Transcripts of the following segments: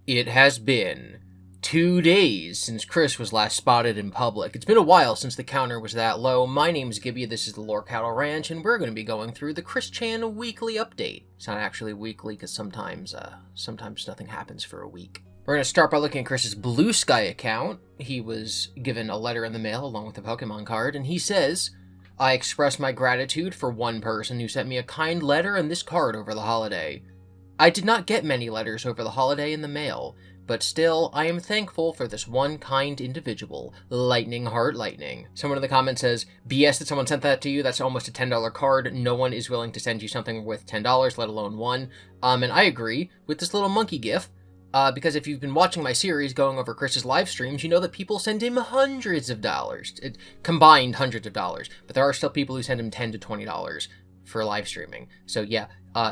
It has been 2 days since Chris was last spotted in public. It's been a while since the counter was that low. My name's GiBi, this is the Lore Cattle Ranch, and we're going to be going through the Chris Chan weekly update. It's not actually weekly, because sometimes nothing happens for a week. We're going to start by looking at Chris's Blue Sky account. He was given a letter in the mail along with a Pokemon card, and he says, I express my gratitude for one person who sent me a kind letter and this card over the holiday. I did not get many letters over the holiday in the mail, but still, I am thankful for this one kind individual, Lightning Heart Lightning. Someone in the comments says, BS that someone sent that to you, that's almost a $10 card. No one is willing to send you something worth $10, let alone one. And I agree with this little monkey gif, because if you've been watching my series going over Chris's live streams, you know that people send him hundreds of dollars, combined hundreds of dollars, but there are still people who send him $10 to $20 for live streaming. So yeah,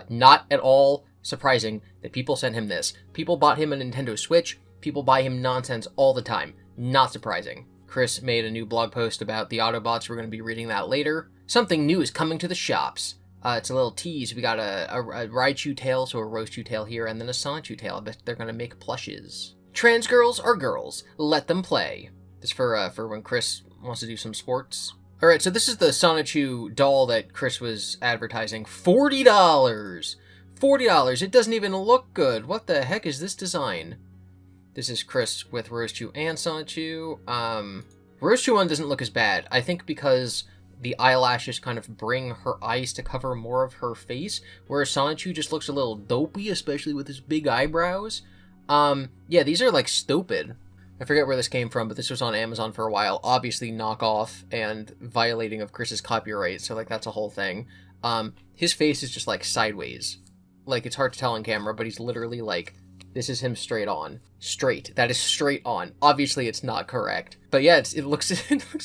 not at all surprising that people sent him this. People bought him a Nintendo Switch. People buy him nonsense all the time. Not surprising. Chris made a new blog post about the Autobots. We're going to be reading that later. Something new is coming to the shops. It's a little tease. We got a Raichu tail, so a Rosechu tail here, and then a Sonichu tail. I bet they're going to make plushes. Trans girls are girls. Let them play. This for when Chris wants to do some sports. Alright, so this is the Sonichu doll that Chris was advertising. $40! $40. It doesn't even look good. What the heck is this design? This is Chris with Rosechu and Sonichu. Rosechu one doesn't look as bad. I think because the eyelashes kind of bring her eyes to cover more of her face, whereas Sonichu just looks a little dopey, especially with his big eyebrows. Yeah, these are like stupid. I forget where this came from, but this was on Amazon for a while. Obviously knockoff and violating of Chris's copyright, so like that's a whole thing. His face is just like sideways. Like, it's hard to tell on camera, but he's literally like, this is him straight on. Straight. That is straight on. Obviously, it's not correct. But yeah, it looks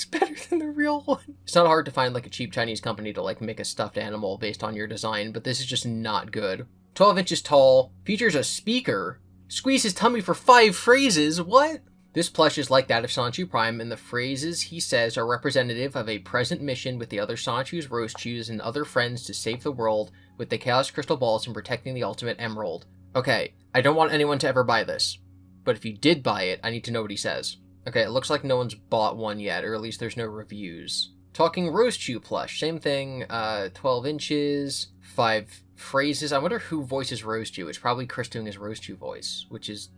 better than the real one. It's not hard to find, like, a cheap Chinese company to, like, make a stuffed animal based on your design, but this is just not good. 12 inches tall. Features a speaker. Squeeze his tummy for 5 phrases. What? This plush is like that of Sonichu Prime, and the phrases he says are representative of a present mission with the other Sonichus, Rosechus, and other friends to save the world with the Chaos Crystal Balls and protecting the Ultimate Emerald. Okay, I don't want anyone to ever buy this, but if you did buy it, I need to know what he says. Okay, it looks like no one's bought one yet, or at least there's no reviews. Talking Rosechu plush, same thing, 12 inches, 5 phrases. I wonder who voices Rosechu. It's probably Chris doing his Rosechu voice, which is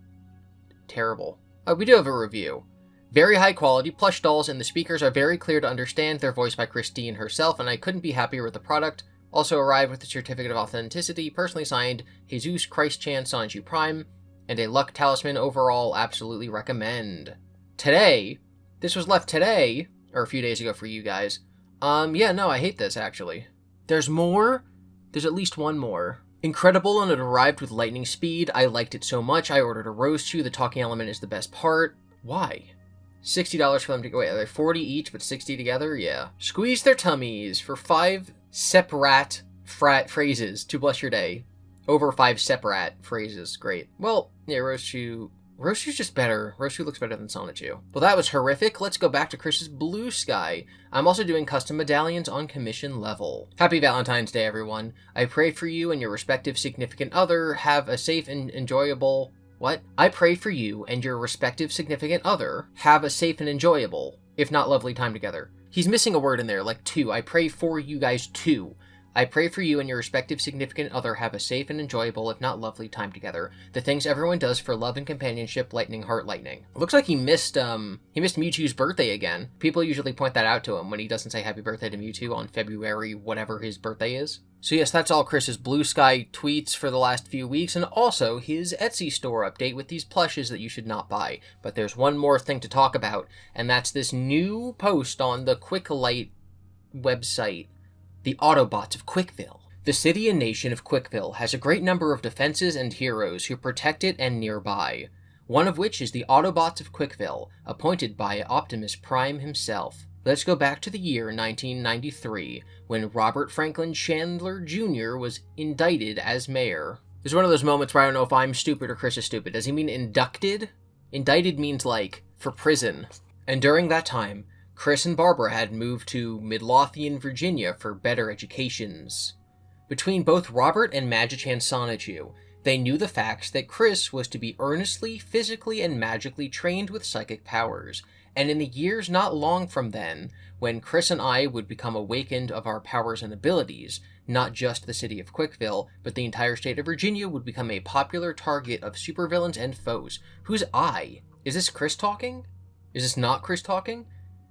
terrible. We do have a review. Very high quality plush dolls, and the speakers are very clear to understand. They're voiced by Christine herself, and I couldn't be happier with the product. Also arrived with a certificate of authenticity, personally signed, Jesus Christ Chan Sonichu Prime, and a luck talisman. Overall, absolutely recommend. Today, this was left today, or a few days ago for you guys. Yeah, no, I hate this, actually. There's more? There's at least one more. Incredible, and it arrived with lightning speed. I liked it so much, I ordered a Rosechu. The talking element is the best part. Why? $60 for them to go. Wait, are they 40 each, but 60 together? Yeah. Squeeze their tummies for 5 separate phrases to bless your day. Over 5 separate phrases. Great. Well, yeah, Rosechu's just better. Rosechu looks better than Sonichu. Well, that was horrific. Let's go back to Chris's Blue Sky. I'm also doing custom medallions on commission level. Happy Valentine's Day, everyone. I pray for you and your respective significant other have a safe and enjoyable... What? I pray for you and your respective significant other have a safe and enjoyable, if not lovely, time together. He's missing a word in there, like two. I pray for you guys too. I pray for you and your respective significant other have a safe and enjoyable, if not lovely, time together. The things everyone does for love and companionship, Lightning Heart Lightning. It looks like he missed Mewtwo's birthday again. People usually point that out to him when he doesn't say happy birthday to Mewtwo on February, whatever his birthday is. So yes, that's all Chris's Blue Sky tweets for the last few weeks, and also his Etsy store update with these plushes that you should not buy. But there's one more thing to talk about, and that's this new post on the Quicklight website. The Autobots of Quickville. The city and nation of Quickville has a great number of defenses and heroes who protect it and nearby, one of which is the Autobots of Quickville, appointed by Optimus Prime himself. Let's go back to the year 1993, when Robert Franklin Chandler Jr. was indicted as mayor. This is one of those moments where I don't know if I'm stupid or Chris is stupid. Does he mean inducted? Indicted means, like, for prison. And during that time, Chris and Barbara had moved to Midlothian, Virginia for better educations. Between both Robert and Magichan Sonichu, They knew the facts that Chris was to be earnestly, physically, and magically trained with psychic powers, and in the years not long from then, when Chris and I would become awakened of our powers and abilities, not just the city of Quickville, but the entire state of Virginia would become a popular target of supervillains and foes. Who's I? Is this Chris talking? Is this not Chris talking?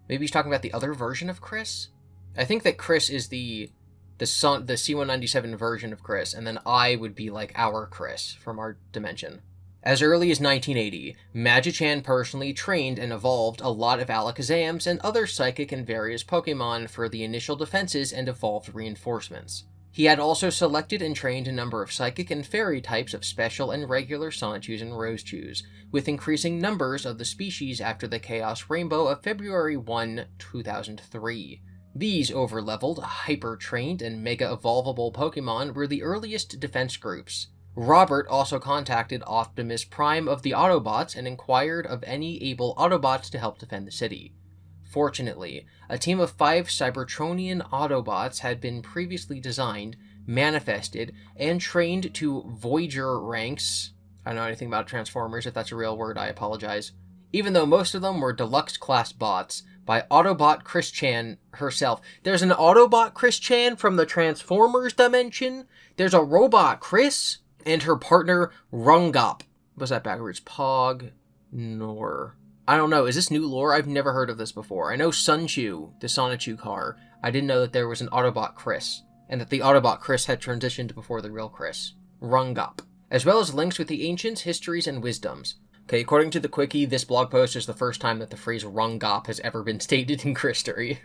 Maybe he's talking about the other version of Chris? I think that Chris is the C-197 version of Chris, and then I would be like our Chris from our dimension. As early as 1980, Magi-Chan personally trained and evolved a lot of Alakazams and other psychic and various Pokemon for the initial defenses and evolved reinforcements. He had also selected and trained a number of psychic and fairy types of special and regular Sonichus and Rosechus, with increasing numbers of the species after the Chaos Rainbow of February 1, 2003. These over-leveled, hyper-trained, and mega-evolvable Pokemon were the earliest defense groups. Robert also contacted Optimus Prime of the Autobots and inquired of any able Autobots to help defend the city. Fortunately, a team of 5 Cybertronian Autobots had been previously designed, manifested, and trained to Voyager ranks. I don't know anything about Transformers. If that's a real word, I apologize. Even though most of them were deluxe-class bots, by Autobot Chris Chan herself. There's an Autobot Chris Chan from the Transformers dimension. There's a robot Chris and her partner Rungop. Was that backwards? Pog Nor. I don't know. Is this new lore? I've never heard of this before. I know Sonichu, the Sonichu car. I didn't know that there was an Autobot Chris, and that the Autobot Chris had transitioned before the real Chris. Rungop. As well as links with the ancients, histories, and wisdoms. Okay, according to the Quickie, this blog post is the first time that the phrase Rungop has ever been stated in Christory.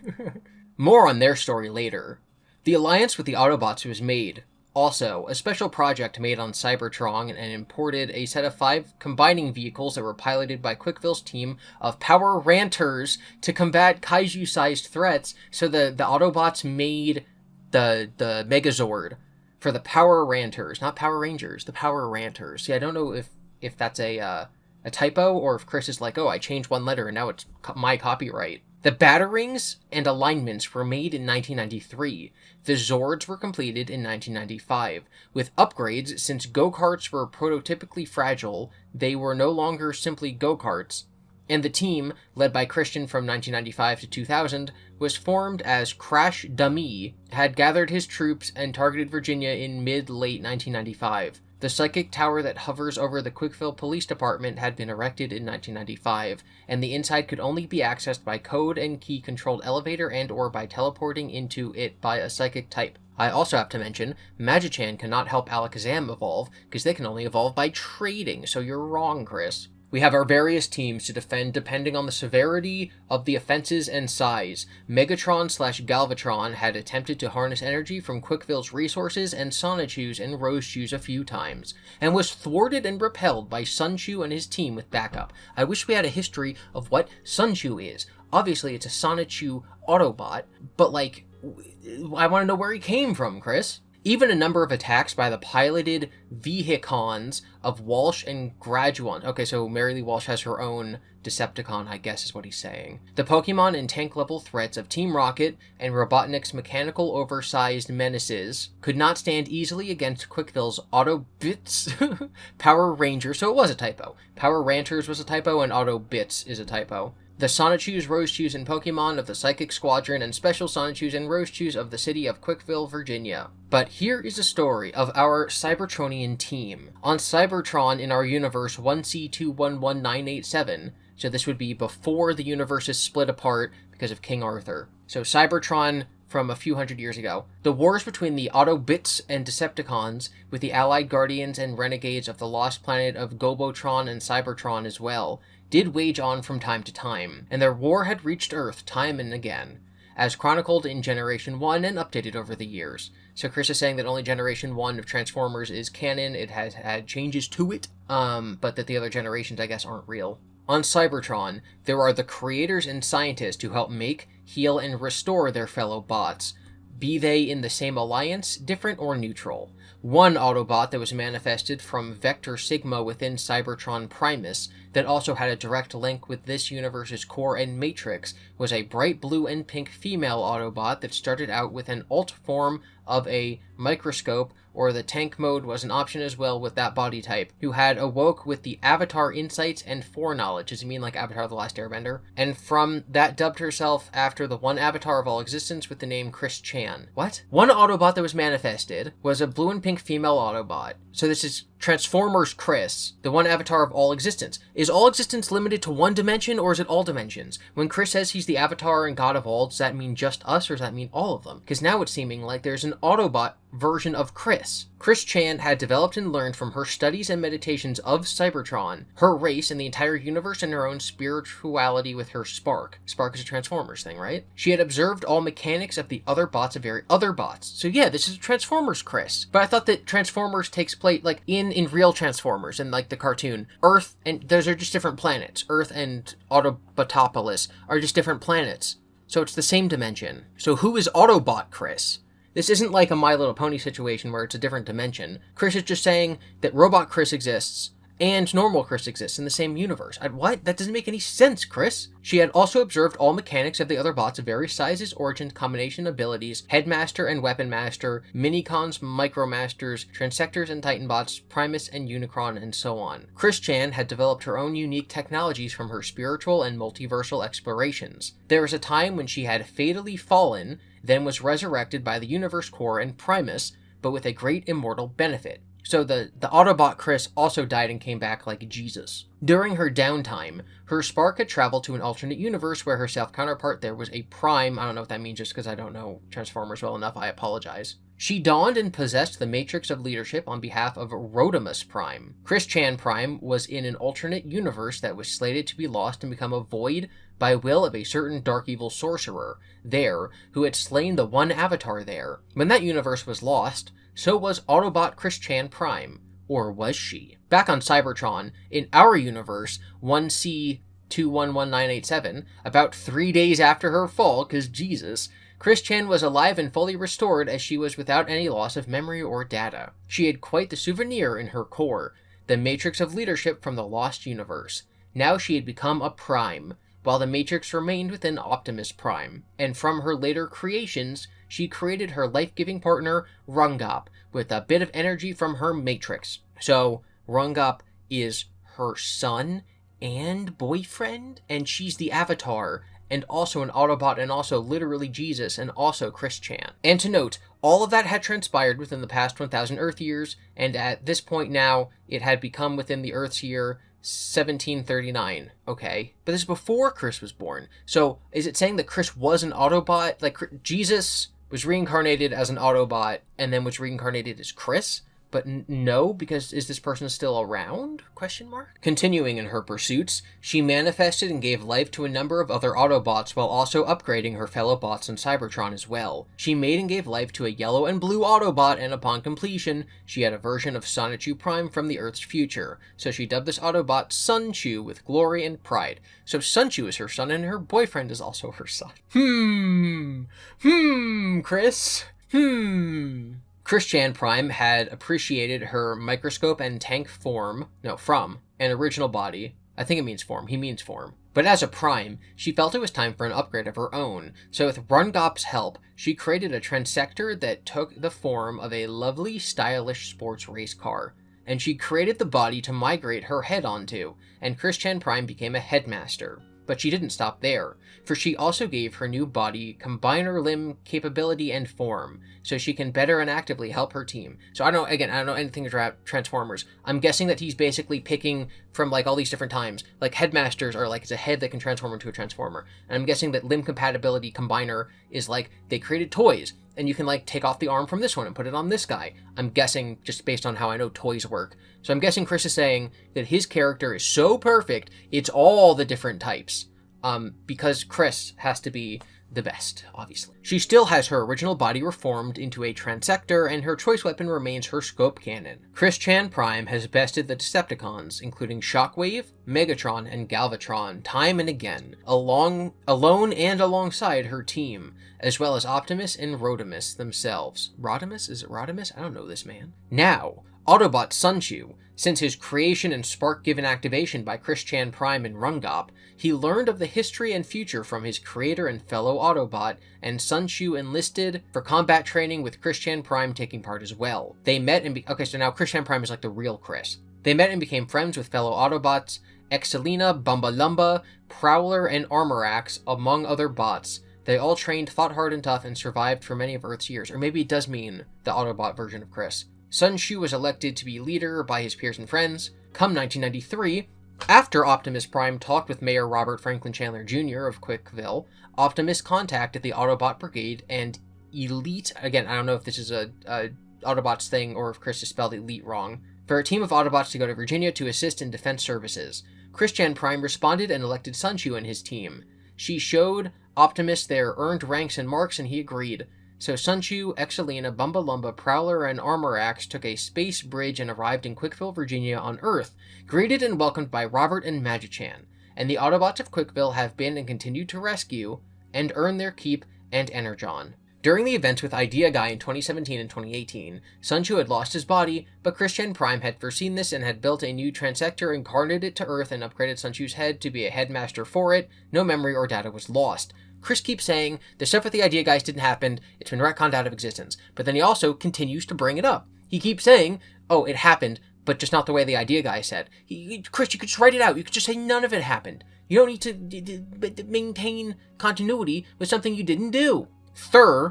More on their story later. The alliance with the Autobots was made. Also, a special project made on Cybertron and imported a set of 5 combining vehicles that were piloted by Quickville's team of Power Ranters to combat kaiju-sized threats, so the Autobots made the Megazord for the Power Ranters, not Power Rangers, the Power Ranters. See, I don't know if that's a typo, or if Chris is like, oh, I changed one letter and now it's my copyright. The Batarings and alignments were made in 1993. The Zords were completed in 1995. With upgrades, since go-karts were prototypically fragile, they were no longer simply go-karts. And the team, led by Christian from 1995 to 2000, was formed as Crash Dummy, had gathered his troops and targeted Virginia in mid-late 1995. The psychic tower that hovers over the Quickville Police Department had been erected in 1995, and the inside could only be accessed by code and key-controlled elevator and or by teleporting into it by a psychic type. I also have to mention, Magi-Chan cannot help Alakazam evolve, because they can only evolve by trading, so you're wrong, Chris. We have our various teams to defend depending on the severity of the offenses and size. Megatron/Galvatron had attempted to harness energy from Quickville's resources and Sonichus and Rosechus a few times, and was thwarted and repelled by Sonichu and his team with backup. I wish we had a history of what Sonichu is. Obviously, it's a Sonichu Autobot, but like, I want to know where he came from, Chris. Even a number of attacks by the piloted Vehicons of Walsh and Graduant. Okay, so Mary Lee Walsh has her own Decepticon, I guess is what he's saying. The Pokemon and tank-level threats of Team Rocket and Robotnik's mechanical oversized menaces could not stand easily against Quickville's Autobits Power Rangers, so it was a typo. Power Ranters was a typo, and Autobits is a typo. The Sonichus, Rosechus, and Pokemon of the Psychic Squadron, and Special Sonichus and Rosechus of the city of Quickville, Virginia. But here is a story of our Cybertronian team. On Cybertron in our universe 1C211987, so this would be before the universes split apart because of King Arthur. So Cybertron from a few hundred years ago. The wars between the Autobits and Decepticons, with the allied guardians and renegades of the lost planet of Gobotron and Cybertron as well, did wage on from time to time, and their war had reached Earth time and again, as chronicled in Generation 1 and updated over the years. So Chris is saying that only Generation 1 of Transformers is canon, it has had changes to it, but that the other generations, I guess, aren't real. On Cybertron, there are the creators and scientists who help make, heal, and restore their fellow bots, be they in the same alliance, different, or neutral. One Autobot that was manifested from Vector Sigma within Cybertron Primus, that also had a direct link with this universe's core and matrix, was a bright blue and pink female Autobot that started out with an alt form of a microscope, or the tank mode was an option as well with that body type, who had awoke with the Avatar insights and foreknowledge. Does he mean like Avatar the Last Airbender? And from that dubbed herself after the one Avatar of all existence with the name Chris Chan. What? One Autobot that was manifested was a blue and pink female Autobot. So this is Transformers Chris, the one Avatar of all existence. Is all existence limited to one dimension, or is it all dimensions? When Chris says he's the Avatar and God of all, does that mean just us, or does that mean all of them? Because now it's seeming like there's an Autobot version of Chris. Chris Chan had developed and learned from her studies and meditations of Cybertron, her race and the entire universe, and her own spirituality with her Spark. Spark is a Transformers thing, right? She had observed all mechanics of the other bots of very other bots. So yeah, this is Transformers Chris. But I thought that Transformers takes place like in real Transformers and like the cartoon. Earth and those are just different planets. Earth and Autobotopolis are just different planets. So it's the same dimension. So who is Autobot Chris? This isn't like a My Little Pony situation where it's a different dimension. Chris is just saying that Robot Chris exists and normal Chris exists in the same universe. What? That doesn't make any sense, Chris. She had also observed all mechanics of the other bots of various sizes, origins, combination abilities, Headmaster and Weapon Master, Minicons, Micromasters, Transectors and Titan bots, Primus and Unicron, and so on. Chris Chan had developed her own unique technologies from her spiritual and multiversal explorations. There was a time when she had fatally fallen, then was resurrected by the Universe Core and Primus, but with a great immortal benefit. So the Autobot Chris also died and came back like Jesus. During her downtime, her Spark had traveled to an alternate universe where her self-counterpart there was a Prime. I don't know what that means just because I don't know Transformers well enough. I apologize. She donned and possessed the Matrix of Leadership on behalf of Rodimus Prime. Chris Chan Prime was in an alternate universe that was slated to be lost and become a void by will of a certain dark evil sorcerer there who had slain the one Avatar there. When that universe was lost, so was Autobot Chris Chan Prime. Or was she? Back on Cybertron, in our universe, 1C211987, about 3 days after her fall, cause Jesus, Chris Chan was alive and fully restored as she was without any loss of memory or data. She had quite the souvenir in her core, the Matrix of Leadership from the Lost Universe. Now she had become a Prime, while the Matrix remained within Optimus Prime, and from her later creations, she created her life-giving partner, Rungop, with a bit of energy from her Matrix. So, Rungop is her son and boyfriend, and she's the Avatar, and also an Autobot, and also literally Jesus, and also Chris Chan. And to note, all of that had transpired within the past 1,000 Earth years, and at this point now, it had become within the Earth's year 1739. Okay. But this is before Chris was born. So, is it saying that Chris was an Autobot? Like, Jesus was reincarnated as an Autobot, and then was reincarnated as Chris? But no, because is this person still around? Question mark. Continuing in her pursuits, she manifested and gave life to a number of other Autobots while also upgrading her fellow bots on Cybertron as well. She made and gave life to a yellow and blue Autobot, and upon completion, she had a version of Sonichu Prime from the Earth's future. So she dubbed this Autobot Sonichu with glory and pride. So Sonichu is her son, and her boyfriend is also her son. Chris? Chris Chan Prime had appreciated her microscope and tank from an original body. I think it means form. He means form. But as a Prime, she felt it was time for an upgrade of her own. So with Rungop's help, she created a transector that took the form of a lovely, stylish sports race car. And she created the body to migrate her head onto, and Chris Chan Prime became a headmaster. But she didn't stop there, for she also gave her new body combiner limb capability and form, so she can better and actively help her team. So I don't know anything about Transformers. I'm guessing that he's basically picking from like all these different times. Like headmasters are like it's a head that can transform into a transformer. And I'm guessing that limb compatibility combiner is like they created toys, and you can like take off the arm from this one and put it on this guy. I'm guessing just based on how I know toys work. So I'm guessing Chris is saying that his character is so perfect, it's all the different types. Because Chris has to be the best, obviously. She still has her original body reformed into a transector, and her choice weapon remains her scope cannon. Chris Chan Prime has bested the Decepticons, including Shockwave, Megatron, and Galvatron, time and again, alone and alongside her team, as well as Optimus and Rodimus themselves. Rodimus? Is it Rodimus? I don't know this man. Now, Autobot Sonichu. Since his creation and spark-given activation by Chris-Chan Prime and Rungop, he learned of the history and future from his creator and fellow Autobot, and Sonichu enlisted for combat training with Chris-Chan Prime taking part as well. They met and okay, so now Chris-Chan Prime is like the real Chris. They met and became friends with fellow Autobots, Excelina, Bumbalumba, Prowler, and Armorax, among other bots. They all trained, fought hard and tough, and survived for many of Earth's years. Or maybe it does mean the Autobot version of Chris. Sonichu was elected to be leader by his peers and friends. Come 1993, after Optimus Prime talked with Mayor Robert Franklin Chandler Jr. of Quickville, Optimus contacted the Autobot Brigade and Elite, again, I don't know if this is a Autobots thing or if Chris has spelled Elite wrong, for a team of Autobots to go to Virginia to assist in defense services. Chris-Chan Prime responded and elected Sonichu and his team. She showed Optimus their earned ranks and marks, and he agreed. So Sonichu, Excelina, Bumbalumba, Prowler, and Armorax took a space bridge and arrived in Quickville, Virginia on Earth, greeted and welcomed by Robert and Magichan, and the Autobots of Quickville have been and continue to rescue and earn their keep and energon. During the events with Idea Guy in 2017 and 2018, Sonichu had lost his body, but Chris-Chan Prime had foreseen this and had built a new transector, incarnated it to Earth, and upgraded Sonichu's head to be a headmaster for it. No memory or data was lost. Chris keeps saying, the stuff with the Idea Guys didn't happen, it's been retconned out of existence. But then he also continues to bring it up. He keeps saying, oh, it happened, but just not the way the Idea Guy said. Chris, you could just write it out. You could just say none of it happened. You don't need to maintain continuity with something you didn't do.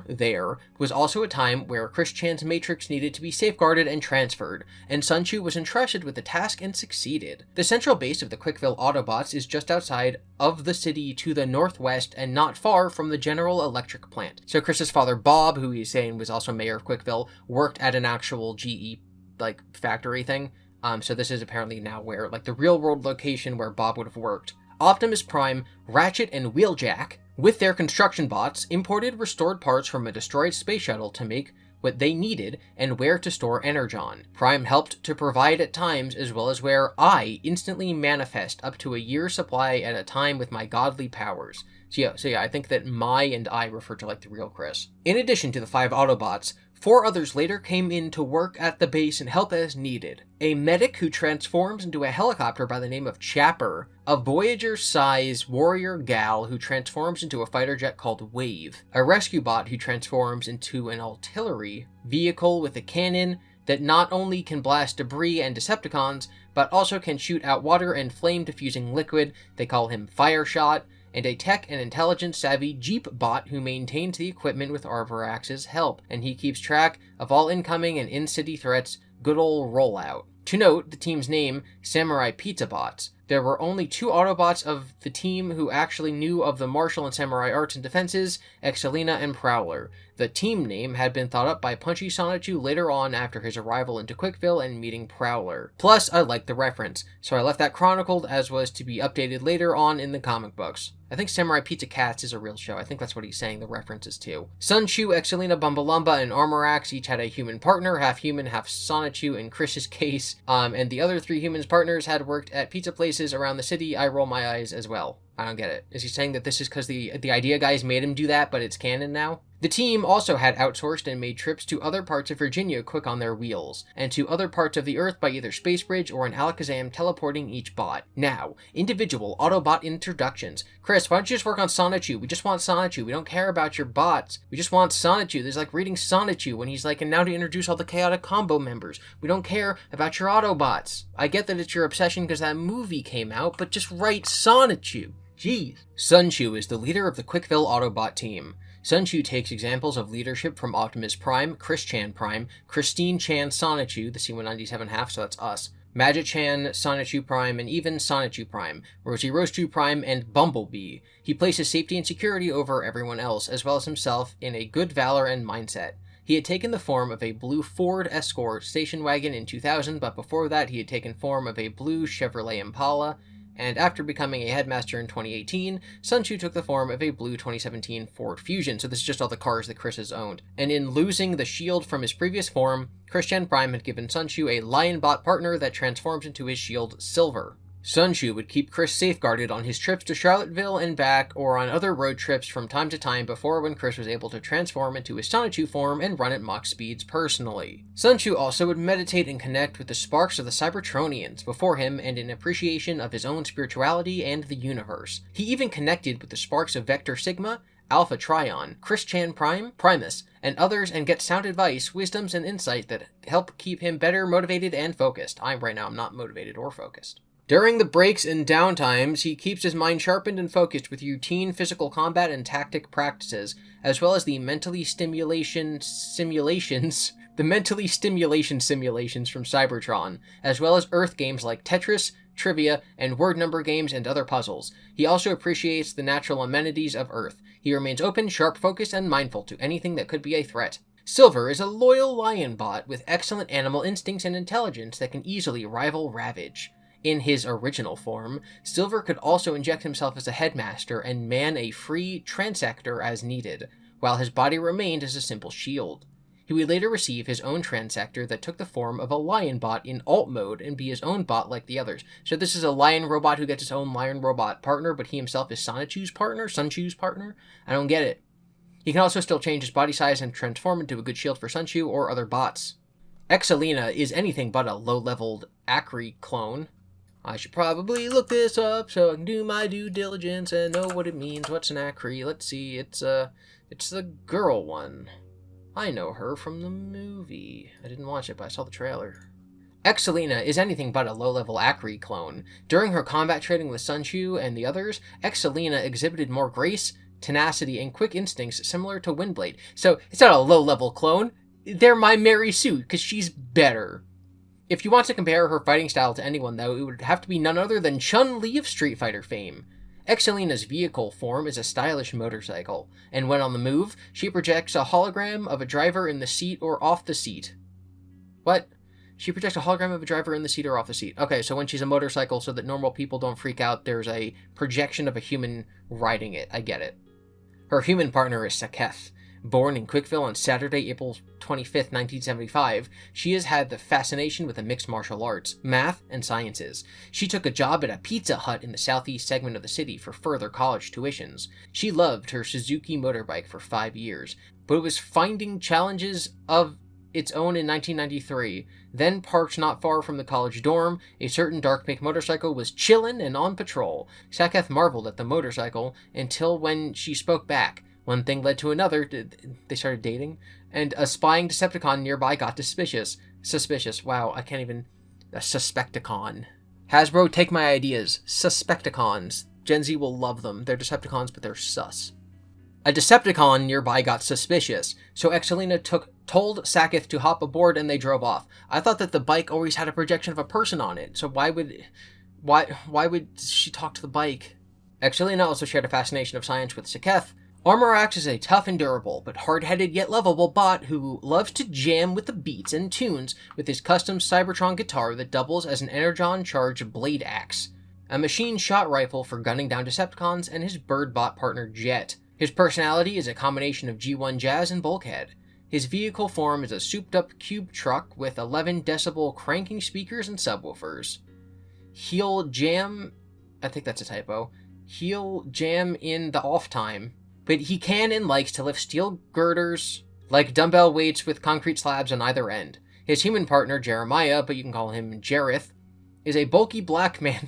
There was also a time where Chris-Chan's Matrix needed to be safeguarded and transferred, and Sonichu was entrusted with the task and succeeded. The central base of the Quickville Autobots is just outside of the city to the northwest and not far from the General Electric plant. So Chris's father Bob, who he's saying was also mayor of Quickville, worked at an actual GE factory thing. So this is apparently now where the real world location where Bob would have worked. Optimus Prime, Ratchet, and Wheeljack, with their construction bots, imported restored parts from a destroyed space shuttle to make what they needed and where to store energon. Prime helped to provide at times, as well as where I instantly manifest up to a year's supply at a time with my godly powers. So yeah, I think that my and I refer to the real Chris. In addition to the 5 Autobots, 4 others later came in to work at the base and help as needed. A medic who transforms into a helicopter by the name of Chapper, a Voyager-size warrior gal who transforms into a fighter jet called Wave, a rescue bot who transforms into an artillery vehicle with a cannon that not only can blast debris and Decepticons, but also can shoot out water and flame-diffusing liquid. They call him Fireshot, and a tech and intelligence-savvy Jeep bot who maintains the equipment with Armorax's help, and he keeps track of all incoming and in-city threats. Good ol' rollout. To note, the team's name, Samurai Pizza Bots. There were only 2 Autobots of the team who actually knew of the martial and samurai arts and defenses, Excelina and Prowler. The team name had been thought up by Punchy Sonichu later on after his arrival into Quickville and meeting Prowler. Plus, I liked the reference, so I left that chronicled as was to be updated later on in the comic books. I think Samurai Pizza Cats is a real show. I think that's what he's saying the references to. Sonichu, Excelina, Bumbalumba, and Armorax each had a human partner, half human, half Sonichu in Chris's case, and the other 3 humans partners had worked at pizza places around the city. I roll my eyes as well. I don't get it. Is he saying that this is because the Idea Guys made him do that, but it's canon now? The team also had outsourced and made trips to other parts of Virginia quick on their wheels, and to other parts of the Earth by either space bridge or an Alakazam teleporting each bot. Now, individual Autobot introductions. Chris, why don't you just work on Sonichu? We just want Sonichu. We don't care about your bots. We just want Sonichu. There's reading Sonichu when he's and now to introduce all the chaotic combo members. We don't care about your Autobots. I get that it's your obsession because that movie came out, but just write Sonichu. Jeez. Sonichu is the leader of the Quickville Autobot team. Sonichu takes examples of leadership from Optimus Prime, Chris-Chan Prime, Christine Chan Sonichu, the C197 half, so that's us, Magichan Sonichu Prime, and even Sonichu Prime, Rosie Roastu Prime, and Bumblebee. He places safety and security over everyone else, as well as himself, in a good valor and mindset. He had taken the form of a blue Ford Escort station wagon in 2000, but before that he had taken form of a blue Chevrolet Impala, and after becoming a headmaster in 2018, Sonichu took the form of a blue 2017 Ford Fusion, so this is just all the cars that Chris has owned. And in losing the shield from his previous form, Chris-Chan Prime had given Sonichu a Lionbot partner that transforms into his shield Silver. Sonichu would keep Chris safeguarded on his trips to Charlottesville and back, or on other road trips from time to time before when Chris was able to transform into his Sonichu form and run at Mach speeds personally. Sonichu also would meditate and connect with the sparks of the Cybertronians before him and in appreciation of his own spirituality and the universe. He even connected with the sparks of Vector Sigma, Alpha Trion, Chris Chan Prime, Primus, and others, and get sound advice, wisdoms, and insight that help keep him better motivated and focused. Right now I'm not motivated or focused. During the breaks and downtimes, he keeps his mind sharpened and focused with routine physical combat and tactic practices, as well as the mentally stimulation simulations from Cybertron, as well as Earth games like Tetris, trivia, and word number games and other puzzles. He also appreciates the natural amenities of Earth. He remains open, sharp, focused, and mindful to anything that could be a threat. Silver is a loyal lion bot with excellent animal instincts and intelligence that can easily rival Ravage. In his original form, Silver could also inject himself as a headmaster and man a free transector as needed, while his body remained as a simple shield. He would later receive his own transector that took the form of a lion bot in alt mode and be his own bot like the others. So this is a lion robot who gets his own lion robot partner, but he himself is Sonichu's partner? I don't get it. He can also still change his body size and transform into a good shield for Sonichu or other bots. Exalina is anything but a low-leveled Acri clone. I should probably look this up so I can do my due diligence and know what it means. What's an Acri? Let's see, it's the girl one. I know her from the movie. I didn't watch it, but I saw the trailer. Exalina is anything but a low-level Acri clone. During her combat training with Sonichu and the others, Exalina exhibited more grace, tenacity, and quick instincts similar to Windblade. So, it's not a low-level clone. They're my Mary Sue, because she's better. If you want to compare her fighting style to anyone, though, it would have to be none other than Chun-Li of Street Fighter fame. Exalina's vehicle form is a stylish motorcycle, and when on the move, she projects a hologram of a driver in the seat or off the seat. What? She projects a hologram of a driver in the seat or off the seat. Okay, so when she's a motorcycle, so that normal people don't freak out, there's a projection of a human riding it. I get it. Her human partner is Saketh. Born in Quickville on Saturday, April 25th, 1975, she has had the fascination with the mixed martial arts, math, and sciences. She took a job at a Pizza Hut in the southeast segment of the city for further college tuitions. She loved her Suzuki motorbike for 5 years, but it was finding challenges of its own in 1993. Then parked not far from the college dorm, a certain dark pink motorcycle was chillin' and on patrol. Saketh marveled at the motorcycle until when she spoke back. One thing led to another, they started dating, and a spying Decepticon nearby got suspicious. Wow, I can't even... A Suspecticon. Hasbro, take my ideas. Suspecticons. Gen Z will love them. They're Decepticons, but they're sus. A Decepticon nearby got suspicious, so Exalina told Saketh to hop aboard and they drove off. I thought that the bike always had a projection of a person on it, so why would she talk to the bike? Exalina also shared a fascination of science with Saketh. Armorax is a tough and durable, but hard-headed yet lovable bot who loves to jam with the beats and tunes with his custom Cybertron guitar that doubles as an Energon-charged blade axe, a machine shot rifle for gunning down Decepticons, and his bird bot partner Jet. His personality is a combination of G1 Jazz and Bulkhead. His vehicle form is a souped-up cube truck with 11 decibel cranking speakers and subwoofers. He'll jam... I think that's a typo. He'll jam in the off time. But he can and likes to lift steel girders like dumbbell weights with concrete slabs on either end. His human partner, Jeremiah, but you can call him Jareth, is a bulky black man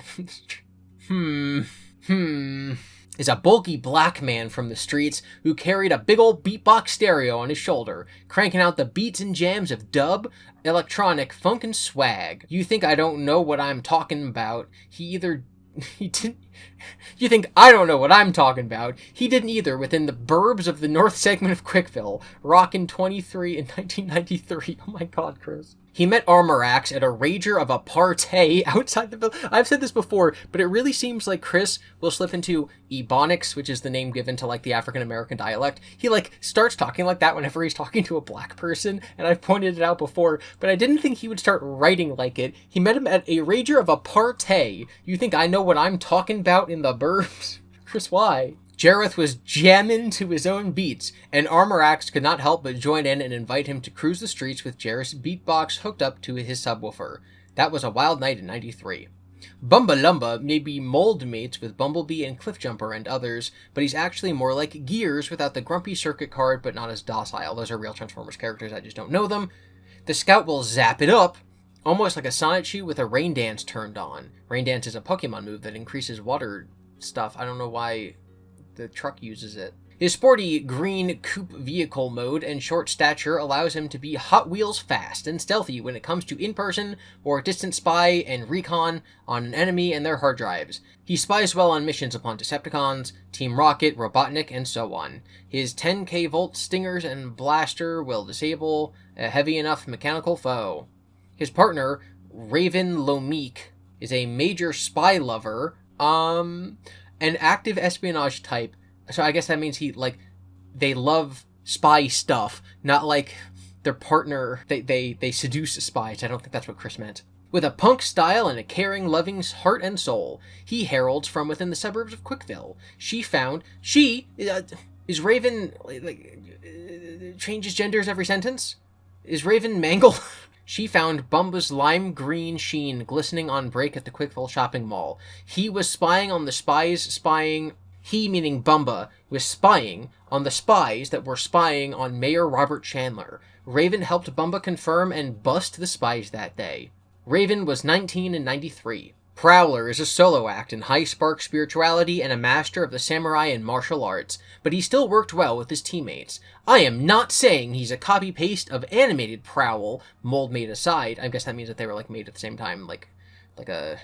is a bulky black man from the streets who carried a big old beatbox stereo on his shoulder, cranking out the beats and jams of dub, electronic, funk, and swag. You think I don't know what I'm talking about? He didn't... You think I don't know what I'm talking about? He didn't either within the burbs of the north segment of Quickville, rockin' 23 in 1993. Oh my god, Chris. He met Armorax at a rager of a party outside the village. I've said this before, but it really seems like Chris will slip into Ebonics, which is the name given to, like, the African-American dialect. He, like, starts talking like that whenever he's talking to a black person, and I've pointed it out before, but I didn't think he would start writing like it. He met him at a rager of a party. You think I know what I'm talking about in the burbs? Chris, why? Jareth was jamming to his own beats, and Armorax could not help but join in and invite him to cruise the streets with Jareth's beatbox hooked up to his subwoofer. That was a wild night in '93. Bumba Lumba may be mold mates with Bumblebee and Cliffjumper and others, but he's actually more like Gears without the grumpy circuit card, but not as docile. Those are real Transformers characters, I just don't know them. The Scout will zap it up, almost like a Sonichu with a Rain Dance turned on. Rain Dance is a Pokemon move that increases water stuff. I don't know why the truck uses it. His sporty green coupe vehicle mode and short stature allows him to be Hot Wheels fast and stealthy when it comes to in-person or distant spy and recon on an enemy and their hard drives. He spies well on missions upon Decepticons, Team Rocket, Robotnik, and so on. His 10k volt stingers and blaster will disable a heavy enough mechanical foe. His partner, Raven Lomique, is a major spy lover, an active espionage type. So I guess that means they love spy stuff, not like their partner, they seduce spies. I don't think that's what Chris meant. With a punk style and a caring, loving heart and soul, he heralds from within the suburbs of Quickville. Is Raven, changes genders every sentence? Is Raven Mangle? She found Bumba's lime green sheen glistening on break at the Quickville shopping mall. He was spying on the spies spying... He, meaning Bumba, was spying on the spies that were spying on Mayor Robert Chandler. Raven helped Bumba confirm and bust the spies that day. Raven was 19 and 93. Prowler is a solo act in high spark spirituality and a master of the samurai and martial arts, but he still worked well with his teammates. I am not saying he's a copy-paste of animated Prowl, mold mate aside. I guess that means that they were made at the same time, like a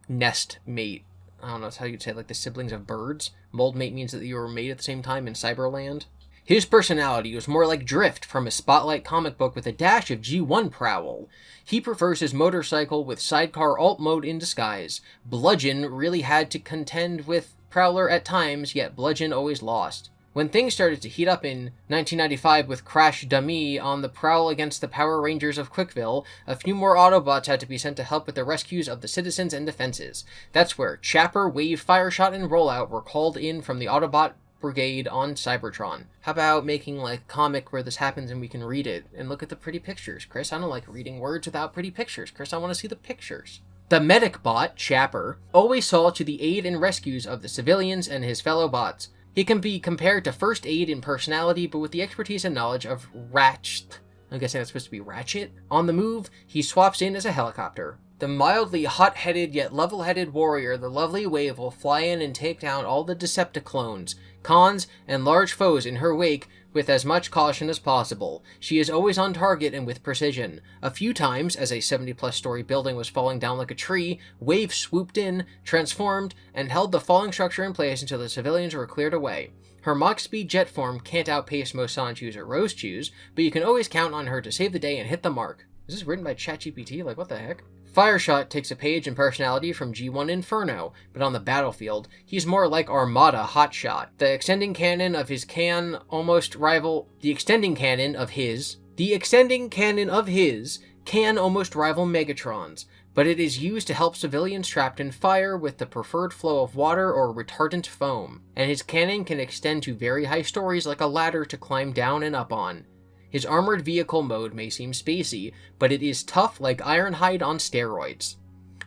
nest mate. I don't know, that's how you'd say, the siblings of birds. Mold mate means that you were made at the same time in Cyberland. His personality was more like Drift from a Spotlight comic book with a dash of G1 Prowl. He prefers his motorcycle with sidecar alt mode in disguise. Bludgeon really had to contend with Prowler at times, yet Bludgeon always lost. When things started to heat up in 1995 with Crash Dummy on the prowl against the Power Rangers of Quickville, a few more Autobots had to be sent to help with the rescues of the citizens and defenses. That's where Chapper, Wave, Fireshot, and Rollout were called in from the Autobot Brigade on Cybertron. How about making a comic where this happens and we can read it and look at the pretty pictures? Chris, I don't like reading words without pretty pictures. Chris, I want to see the pictures. The medic bot, Chapper, always saw to the aid and rescues of the civilians and his fellow bots. He can be compared to First Aid in personality, but with the expertise and knowledge of Ratchet. I'm guessing that's supposed to be Ratchet. On the move, he swaps in as a helicopter. The mildly hot-headed yet level-headed warrior, the lovely Wave, will fly in and take down all the Decepticlones, cons, and large foes in her wake with as much caution as possible. She is always on target and with precision. A few times, as a 70-plus story building was falling down like a tree, Wave swooped in, transformed, and held the falling structure in place until the civilians were cleared away. Her Mach-speed jet form can't outpace most Sonichus or Rosechus, but you can always count on her to save the day and hit the mark. Is this written by ChatGPT? What the heck? Fireshot takes a page in personality from G1 Inferno, but on the battlefield, he's more like Armada Hotshot. The extending cannon of his can almost rival Megatron's, but it is used to help civilians trapped in fire with the preferred flow of water or retardant foam, and his cannon can extend to very high stories like a ladder to climb down and up on. His armored vehicle mode may seem spacey, but it is tough like Ironhide on steroids.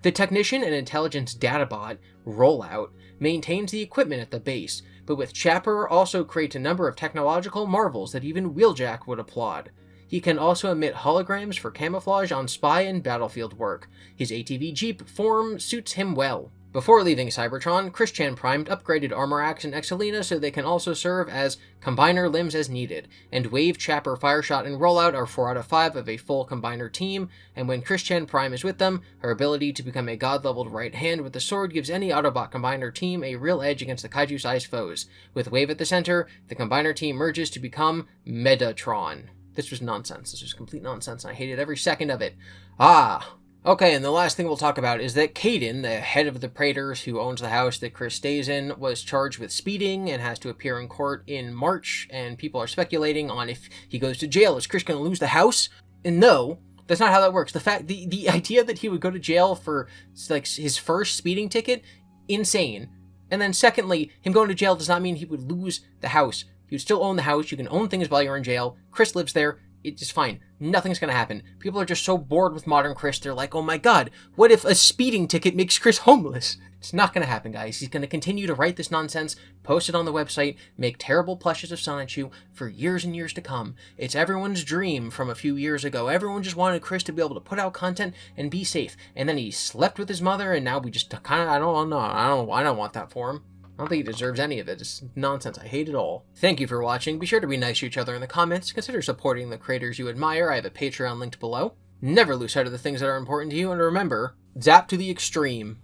The technician and intelligence databot, Rollout, maintains the equipment at the base, but with Chapper also creates a number of technological marvels that even Wheeljack would applaud. He can also emit holograms for camouflage on spy and battlefield work. His ATV Jeep form suits him well. Before leaving Cybertron, Christian primed upgraded Armor Axe and Excelina so they can also serve as combiner limbs as needed, and Wave, Chapper, Fireshot, and Rollout are 4 out of 5 of a full combiner team, and when Christian Prime is with them, her ability to become a god-leveled right hand with the sword gives any Autobot combiner team a real edge against the kaiju-sized foes. With Wave at the center, the combiner team merges to become Metatron. This was nonsense. This was complete nonsense, and I hated every second of it. Okay, and the last thing we'll talk about is that Caden, the head of the Praetors who owns the house that Chris stays in, was charged with speeding and has to appear in court in March, and people are speculating on if he goes to jail, is Chris going to lose the house? And no, that's not how that works. The idea that he would go to jail for his first speeding ticket, insane. And then secondly, him going to jail does not mean he would lose the house. You still own the house, you can own things while you're in jail. Chris lives there, it's just fine. Nothing's gonna happen. People are just so bored with modern Chris, they're like, oh my god, what if a speeding ticket makes Chris homeless? It's not gonna happen, guys. He's gonna continue to write this nonsense, post it on the website, make terrible plushes of Sonichu for years and years to come. It's everyone's dream from a few years ago. Everyone just wanted Chris to be able to put out content and be safe. And then he slept with his mother, and now we just kind of, I don't want that for him. I don't think he deserves any of it. It's nonsense. I hate it all. Thank you for watching. Be sure to be nice to each other in the comments. Consider supporting the creators you admire. I have a Patreon linked below. Never lose sight of the things that are important to you, and remember, zap to the extreme.